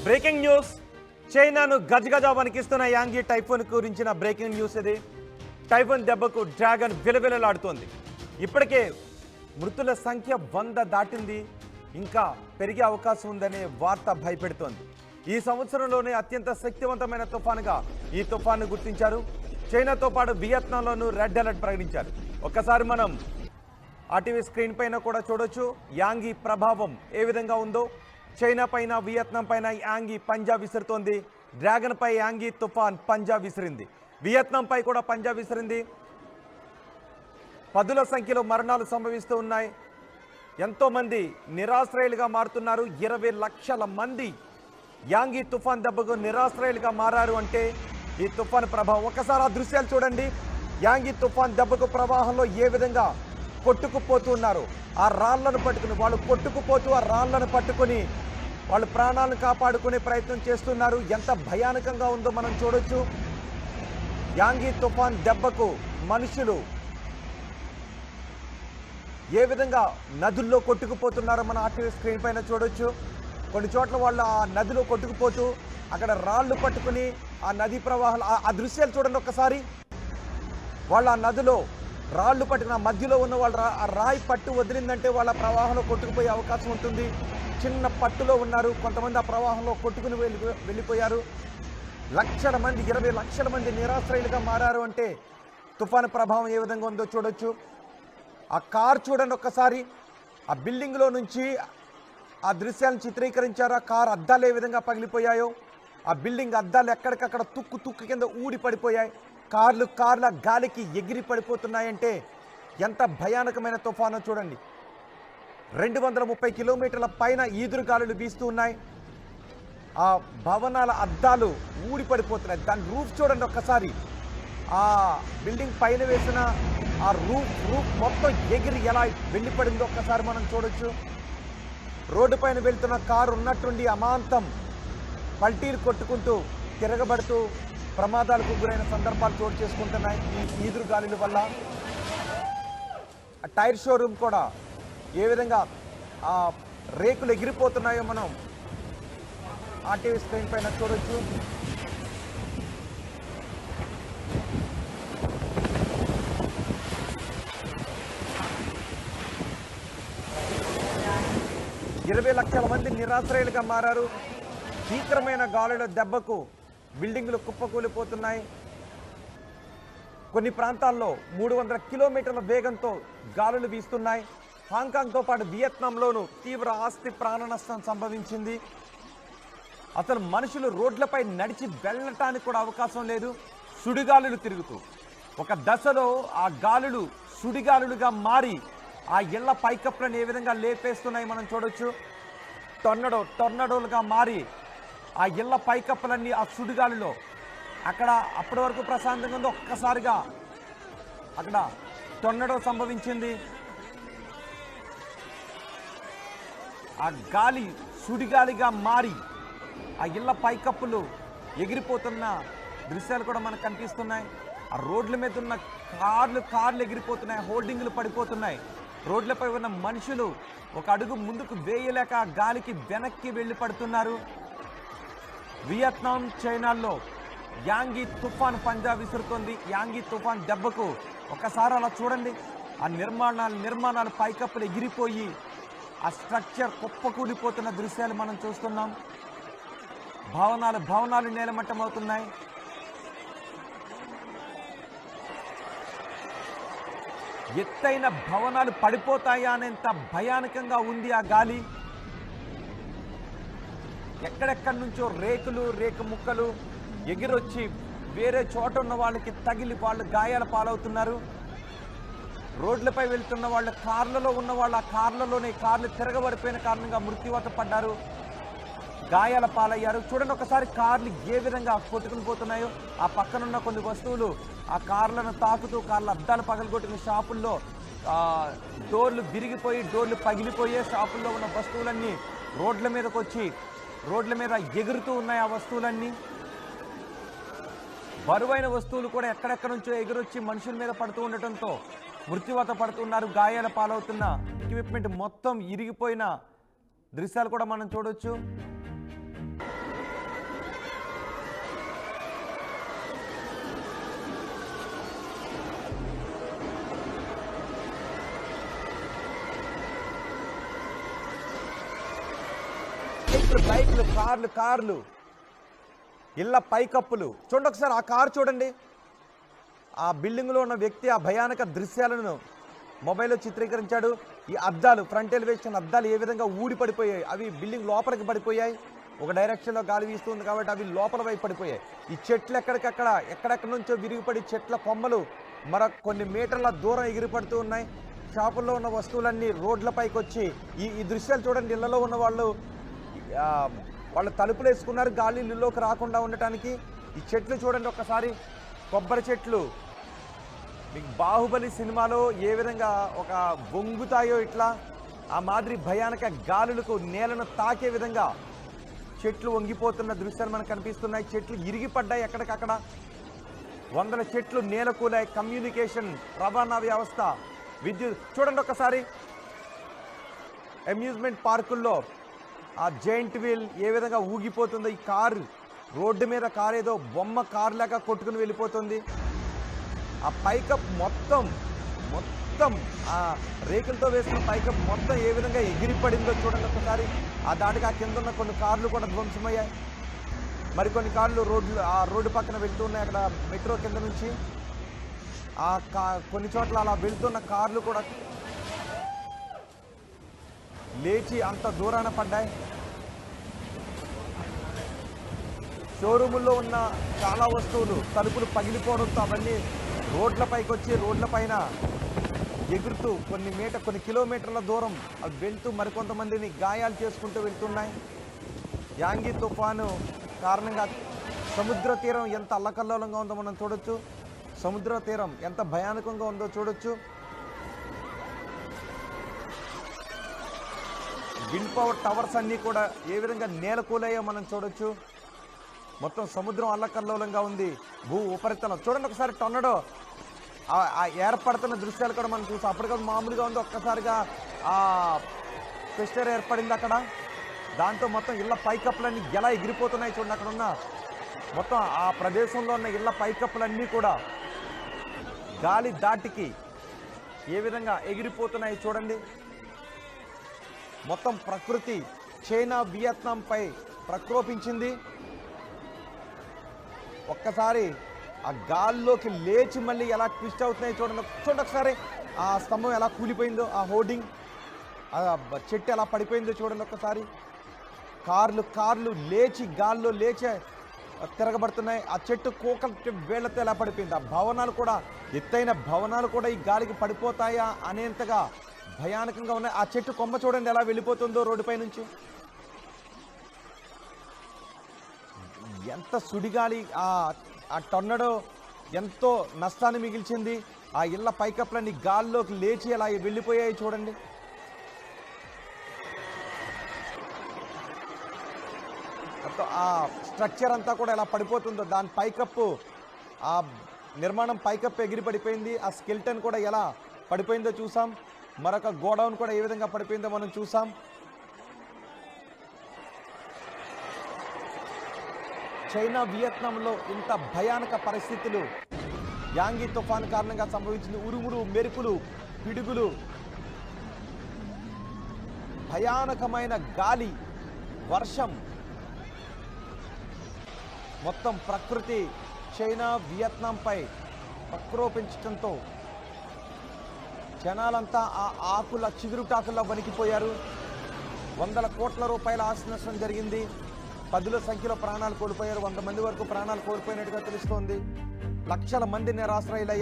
Breaking news. చైనాను గజగజ వణికిస్తున్న యాంగి టైఫూన్ గురించిన బ్రేకింగ్ న్యూస్ ఇది. టైఫూన్ దెబ్బకు డ్రాగన్ విలవిలలాడుతోంది. ఇప్పటికే మృతుల సంఖ్య 100 దాటింది. ఇంకా పెరిగే అవకాశం ఉందనే వార్త భయపెడుతోంది. ఈ సంవత్సరంలోనే అత్యంత శక్తివంతమైన తుఫానుగా ఈ తుఫాను గుర్తించారు. చైనాతో పాటు వియత్నాంలోనూ రెడ్ అలర్ట్ ప్రకటించారు. ఒక్కసారి మనం ఆర్టీవీ స్క్రీన్ పైన కూడా చూడొచ్చు యాంగి ప్రభావం ఏ విధంగా ఉందో. చైనా పైన వియత్నాం పైన యాంగి పంజా విసురుతోంది. డ్రాగన్ పై యాంగి తుఫాన్ పంజా విసిరింది. వియత్నాం పై కూడా పంజా విసిరింది. పదుల సంఖ్యలో మరణాలు సంభవిస్తూ ఉన్నాయి. ఎంతోమంది నిరాశ్రయులుగా మారుతున్నారు. 20 లక్షల మంది యాంగి తుఫాన్ దెబ్బకు నిరాశ్రయులుగా మారారు. అంటే ఈ తుఫాన్ ప్రభావం. ఒకసారి ఆ దృశ్యాలు చూడండి. యాంగి తుఫాన్ దెబ్బకు ప్రవాహంలో ఏ విధంగా కొట్టుకుపోతూ ఉన్నారు. ఆ రాళ్లను పట్టుకుని వాళ్ళు కొట్టుకుపోతూ ఆ రాళ్లను పట్టుకుని వాళ్ళు ప్రాణాలను కాపాడుకునే ప్రయత్నం చేస్తున్నారు. ఎంత భయానకంగా ఉందో మనం చూడొచ్చు. యాంగి తుఫాన్ దెబ్బకు మనుషులు ఏ విధంగా నదుల్లో కొట్టుకుపోతున్నారో మన ఆర్టీవీ స్క్రీన్ పైన చూడొచ్చు. కొన్ని చోట్ల వాళ్ళు ఆ నదిలో కొట్టుకుపోతూ అక్కడ రాళ్ళు పట్టుకుని ఆ నదీ ప్రవాహాలు ఆ దృశ్యాలు చూడండి ఒక్కసారి. వాళ్ళు ఆ నదిలో రాళ్ళు పట్టుకుని ఆ మధ్యలో ఉన్న వాళ్ళు ఆ రాయి పట్టు వదిలిందంటే వాళ్ళ ప్రవాహంలో కొట్టుకుపోయే అవకాశం ఉంటుంది. చిన్న పట్టులో ఉన్నారు. కొంతమంది ఆ ప్రవాహంలో కొట్టుకుని వెళ్ళిపోయారు. లక్షల మంది 20 లక్షల మంది నిరాశ్రయులుగా మారారు. అంటే తుఫాను ప్రభావం ఏ విధంగా ఉందో చూడొచ్చు. ఆ కార్ చూడండి ఒక్కసారి. ఆ బిల్డింగ్లో నుంచి ఆ దృశ్యాలను చిత్రీకరించారు. ఆ కార్ అద్దాలు ఏ విధంగా పగిలిపోయాయో. ఆ బిల్డింగ్ అద్దాలు ఎక్కడికక్కడ తుక్కు కింద ఊడి పడిపోయాయి. కార్ల గాలికి ఎగిరి పడిపోతున్నాయంటే ఎంత భయానకమైన తుఫానో చూడండి. 230 కిలోమీటర్ల పైన ఈదురు గాలులు వీస్తూ ఉన్నాయి. ఆ భవనాల అద్దాలు ఊడి పడిపోతున్నాయి. దాని రూఫ్ చూడండి ఒక్కసారి. ఆ బిల్డింగ్ పైన వేసిన ఆ రూఫ్ మొత్తం ఎగిరి ఎలా వెళ్ళిపడిందో ఒక్కసారి మనం చూడొచ్చు. రోడ్డు పైన వెళ్తున్న కారు ఉన్నట్టుండి అమాంతం పల్టీలు కొట్టుకుంటూ తిరగబడుతూ ప్రమాదాలకు గురైన సందర్భాలు చోటు చేసుకుంటున్నాయి ఈ ఈదురు గాలుల వల్ల. ఆ టైర్ షోరూమ్ కూడా ఏ విధంగా ఆ రేకులు ఎగిరిపోతున్నాయో మనం ఆర్టీవీ స్క్రీన్ పైన చూడొచ్చు. ఇరవై లక్షల మంది నిరాశ్రయులుగా మారారు. భీకరమైన గాలుల దెబ్బకు బిల్డింగులు కుప్పకూలిపోతున్నాయి. కొన్ని ప్రాంతాల్లో 300 కిలోమీటర్ల వేగంతో గాలులు వీస్తున్నాయి. హాంకాంగ్తో పాటు వియత్నాంలోనూ తీవ్ర ఆస్తి ప్రాణ నష్టం సంభవించింది. అసలు మనుషులు రోడ్లపై నడిచి వెళ్ళటానికి కూడా అవకాశం లేదు. సుడిగాలులు తిరుగుతూ ఒక దశలో ఆ గాలులు సుడిగాలులుగా మారి ఆ ఇళ్ల పైకప్పులను ఏ విధంగా లేపేస్తున్నాయి మనం చూడొచ్చు. టొర్నడోలుగా మారి ఆ ఇళ్ల పైకప్పులన్నీ ఆ సుడిగాలిలో అక్కడ అప్పటి వరకు ప్రశాంతంగా ఉందో ఒక్కసారిగా అక్కడ టొర్నడో సంభవించింది. ఆ గాలి సుడిగాలిగా మారి ఆ ఇళ్ల పైకప్పులు ఎగిరిపోతున్న దృశ్యాలు కూడా మనకు కనిపిస్తున్నాయి. ఆ రోడ్ల మీద ఉన్న కార్లు ఎగిరిపోతున్నాయి. హోల్డింగ్లు పడిపోతున్నాయి. రోడ్లపై ఉన్న మనుషులు ఒక అడుగు ముందుకు వేయలేక గాలికి వెనక్కి వెళ్ళి పడుతున్నారు. వియత్నాం చైనాల్లో యాంగి తుఫాన్ పంజా విసురుతోంది. యాంగి తుఫాన్ దెబ్బకు ఒకసారి అలా చూడండి. ఆ నిర్మాణాలు పైకప్పులు ఎగిరిపోయి ఆ స్ట్రక్చర్ కుప్పకూలిపోతున్న దృశ్యాలు మనం చూస్తున్నాం. భవనాలు నేలమట్టమవుతున్నాయి. ఎత్తైన భవనాలు పడిపోతాయా అనేంత భయానకంగా ఉంది ఆ గాలి. ఎక్కడెక్కడి నుంచో రేకు ముక్కలు ఎగిరొచ్చి వేరే చోట ఉన్న వాళ్ళకి తగిలి వాళ్ళు గాయాల పాలవుతున్నారు. రోడ్లపై వెళ్తున్న వాళ్ళ కార్లలో ఉన్న వాళ్ళు ఆ కార్లు తిరగబడిపోయిన కారణంగా మృత్యువాత పడ్డారు. గాయాల పాలయ్యారు. చూడండి ఒకసారి కార్లు ఏ విధంగా కొట్టుకుని పోతున్నాయో. ఆ పక్కనున్న కొన్ని వస్తువులు ఆ కార్లను తాకుతూ కార్ల అద్దాలు పగలగొట్టిన షాపుల్లో డోర్లు విరిగిపోయి డోర్లు పగిలిపోయే షాపుల్లో ఉన్న వస్తువులన్నీ రోడ్ల మీదకి వచ్చి రోడ్ల మీద ఎగురుతూ ఉన్నాయి. ఆ వస్తువులన్నీ బరువైన వస్తువులు కూడా ఎక్కడెక్కడ నుంచో ఎగురొచ్చి మనుషుల మీద పడుతూ ఉండటంతో మృత్యువాత పడుతున్నారు. గాయాల పాలవుతున్న ఎక్విప్మెంట్ మొత్తం ఇరిగిపోయిన దృశ్యాలు కూడా మనం చూడొచ్చు. బైకులు బైకులు కార్లు కార్లు, ఇళ్ళ పైకప్పులు చూడండి ఒకసారి. ఆ కారు చూడండి. ఆ బిల్డింగ్లో ఉన్న వ్యక్తి ఆ భయానక దృశ్యాలను మొబైల్లో చిత్రీకరించాడు. ఈ అద్దాలు, ఫ్రంట్ ఎలివేషన్ అద్దాలు ఏ విధంగా ఊడి పడిపోయాయి. అవి బిల్డింగ్ లోపలికి పడిపోయాయి. ఒక డైరెక్షన్లో గాలి వీస్తుంది కాబట్టి అవి లోపల వైపు పడిపోయాయి. ఈ చెట్లు ఎక్కడెక్కడి నుంచో విరిగిపడి చెట్ల కొమ్మలు కొన్ని మీటర్ల దూరం ఎగిరిపడుతూ ఉన్నాయి. షాపుల్లో ఉన్న వస్తువులన్నీ రోడ్లపైకి వచ్చి ఈ దృశ్యాలు చూడండి. ఇళ్లలో ఉన్న వాళ్ళు తలుపులు వేసుకున్నారు గాలి ఇల్లులోకి రాకుండా ఉండటానికి. ఈ చెట్లు చూడండి ఒక్కసారి, కొబ్బరి చెట్లు. మీకు బాహుబలి సినిమాలో ఏ విధంగా ఒక వంగుతాయో ఇట్లా ఆ మాదిరి భయానక గాలులకు నేలను తాకే విధంగా చెట్లు వంగిపోతున్న దృశ్యాలు మనకు కనిపిస్తున్నాయి. చెట్లు ఇరిగిపడ్డాయి ఎక్కడికక్కడ. వందల చెట్లు నేలకూలాయి. కమ్యూనికేషన్, రవాణా వ్యవస్థ, విద్యుత్ చూడండి ఒక్కసారి. అమ్యూజ్మెంట్ పార్కుల్లో ఆ జైంట్ వీల్ ఏ విధంగా ఊగిపోతుందో. ఈ కారు రోడ్డు మీద కారు ఏదో బొమ్మ కారు లాగా కొట్టుకుని వెళ్ళిపోతుంది. ఆ పైకప్ మొత్తం ఆ రేకులతో వేసిన పైకప్ మొత్తం ఏ విధంగా ఎగిరిపడిందో చూడండి ఒకసారి. ఆ దాటికి ఆ కింద ఉన్న కొన్ని కార్లు కూడా ధ్వంసమయ్యాయి. మరికొన్ని కార్లు రోడ్డు పక్కన వెళ్తూ ఉన్నాయి. అక్కడ మెట్రో కింద నుంచి కొన్ని చోట్ల అలా వెళ్తున్న కార్లు కూడా లేచి అంత దూరాన పడ్డాయి. షోరూముల్లో ఉన్న చాలా వస్తువులు తలుపులు పగిలిపోవడంతో అవన్నీ రోడ్లపైకి వచ్చి రోడ్లపైన ఎగురుతూ కొన్ని కిలోమీటర్ల దూరం అవి వెళ్తూ మరికొంతమందిని గాయాలు చేసుకుంటూ వెళ్తున్నాయి. యాంగి తుఫాను కారణంగా సముద్ర తీరం ఎంత అల్లకల్లోలంగా ఉందో మనం చూడొచ్చు. సముద్ర తీరం ఎంత భయానకంగా ఉందో చూడొచ్చు. విండ్ పవర్ టవర్స్ అన్నీ కూడా ఏ విధంగా నేలకూలాయో మనం చూడొచ్చు. మొత్తం సముద్రం అల్లకల్లోలంగా ఉంది. భూ ఉపరితలం చూడండి ఒకసారి. టొర్నడో ఆ ఏర్పడుతున్న దృశ్యాలు కూడా మనం చూసాం. అప్పటికప్పుడు మామూలుగా ఉంది, ఒక్కసారిగా ఆ ప్రెషర్ ఏర్పడింది అక్కడ. దాంతో మొత్తం ఇళ్ళ పైకప్పులన్నీ ఎలా ఎగిరిపోతున్నాయి చూడండి. అక్కడ ఉన్న మొత్తం ఆ ప్రదేశంలో ఉన్న ఇళ్ళ పైకప్పులన్నీ కూడా గాలి దాటికి ఏ విధంగా ఎగిరిపోతున్నాయి చూడండి. మొత్తం ప్రకృతి చైనా వియత్నాంపై ప్రకోపించింది. ఒక్కసారి ఆ గాల్లోకి లేచి మళ్ళీ ఎలా ట్విస్ట్ అవుతున్నాయి చూడండి ఒకసారి. ఆ స్తంభం ఎలా కూలిపోయిందో, ఆ హోర్డింగ్, ఆ చెట్టు ఎలా పడిపోయిందో చూడండి ఒక్కసారి. కార్లు లేచి గాల్లో లేచే తిరగబడుతున్నాయి. ఆ చెట్టు వేళ్లతో ఎలా పడిపోయింది. ఆ భవనాలు కూడా, ఎత్తైన భవనాలు కూడా ఈ గాలికి పడిపోతాయా అనేంతగా భయానకంగా ఉన్నాయి. ఆ చెట్టు కొమ్మ చూడండి ఎలా వెళ్ళిపోతుందో రోడ్డుపై నుంచి. ఎంత సుడిగాలి. ఆ టొర్నడో ఎంతో నష్టాన్ని మిగిల్చింది. ఆ ఇళ్ల పైకప్పులన్నీ గాల్లోకి లేచి అలా వెళ్ళిపోయాయి చూడండి. ఆ స్ట్రక్చర్ అంతా కూడా ఎలా పడిపోతుందో, దాని పైకప్పు, ఆ నిర్మాణం పైకప్పు ఎగిరి పడిపోయింది. ఆ స్కెల్టన్ కూడా ఎలా పడిపోయిందో చూసాం. మరొక గోడౌన్ కూడా ఏ విధంగా పడిపోయిందో మనం చూసాం. చైనా వియత్నాంలో ఇంత భయానక పరిస్థితులు యాంగి తుఫాను కారణంగా సంభవించింది. ఉరుములు, మెరుపులు, పిడుగులు, భయానకమైన గాలి, వర్షం, మొత్తం ప్రకృతి చైనా వియత్నాంపై ప్రకోపించడంతో జనాలంతా ఆ ఆకుల చిగురుటాకుల్లో వణికిపోయారు. వందల కోట్ల రూపాయల ఆస్తి నష్టం జరిగింది. పదుల సంఖ్యలో ప్రాణాలు కోల్పోయారు. 100 మంది వరకు ప్రాణాలు కోల్పోయినట్టుగా తెలుస్తోంది. లక్షల మంది నిరాశ్రయులయ్యారు.